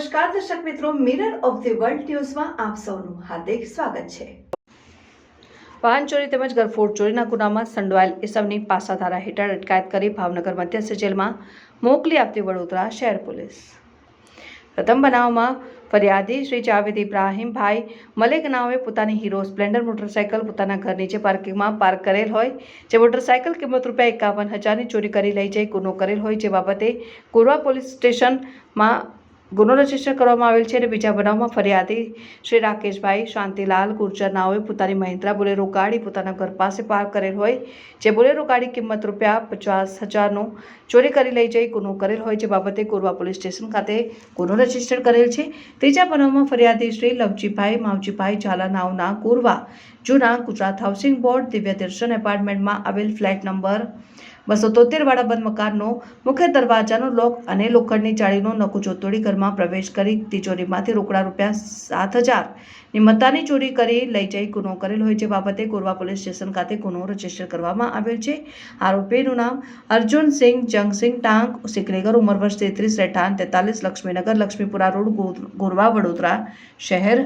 નમસ્કાર દર્શક મિત્રો, મિરર ઓફ ધી વર્લ્ડ ન્યૂઝમાં આપ સૌનું હાર્દિક સ્વાગત છે। વાહન ચોરી તેમજ ઘરફોડ ચોરીના ગુનામાં સંડોવાયેલ ઇસમની પાસાધારા હેઠળ અટકાયત કરી ભાવનગર મધ્યસ્થ જેલમાં મોકલી આપતી વડોદરા શહેર પોલીસ। પ્રથમ બનાવમાં ફરિયાદી શ્રી જાવેદ ઇબ્રાહીમભાઈ મલેક નાવે પોતાની હીરો સ્પ્લેન્ડર મોટરસાયકલ પોતાના ઘર નીચે પાર્કિંગમાં પાર્ક કરેલ હોય, જે મોટરસાયકલ કિંમત ₹51,000ની ચોરી કરી લઈ જઈ ગુનો કરેલ હોય, જે બાબતે કોરવા પોલીસ સ્ટેશનમાં ગુનો રજીસ્ટર કરવામાં આવેલ છે। અને બીજા બનાવમાં ફરિયાદી શ્રી રાકેશભાઈ શાંતિલાલ ગુર્જર નાઓએ પોતાની મહિન્દ્રા બોલેરો ગાડી પોતાના ઘર પાસે પાર્ક કરેલ હોય, જે બોલેરો ગાડી કિંમત ₹50,000નો ચોરી કરી લઈ જઈ ગુનો કરેલ હોય, જે બાબતે કોરવા પોલીસ સ્ટેશન ખાતે ગુનો રજીસ્ટર કરેલ છે। ત્રીજા બનાવમાં ફરિયાદી શ્રી લવજીભાઈ માવજીભાઈ ઝાલા નાઓના કોરવા જૂના ગુજરાત હાઉસિંગ બોર્ડ દિવ્ય દર્શન એપાર્ટમેન્ટમાં આવેલ ફ્લેટ નંબર 273 વાળા બંધ મકાનનો મુખ્ય દરવાજાનો લોક અને લોખંડની જાળીનો નકુચો તોડી ઘરમાં પ્રવેશ કરી તિજોરીમાંથી રોકડા ₹7,000ની મત્તાની ચોરી કરી લઈ જઈ ગુનો કરેલ હોય, જે બાબતે કોરવા પોલીસ સ્ટેશન ખાતે ગુનો રજીસ્ટર કરવામાં આવેલ છે। આરોપીનું નામ અર્જુનસિંહ જંગસિંહ ટાંક સિકરેગર, ઉંમર વર્ષ 33, રહેઠાણ 43, લક્ષ્મીનગર, લક્ષ્મીપુરા રોડ, ગોરવા, વડોદરા શહેર।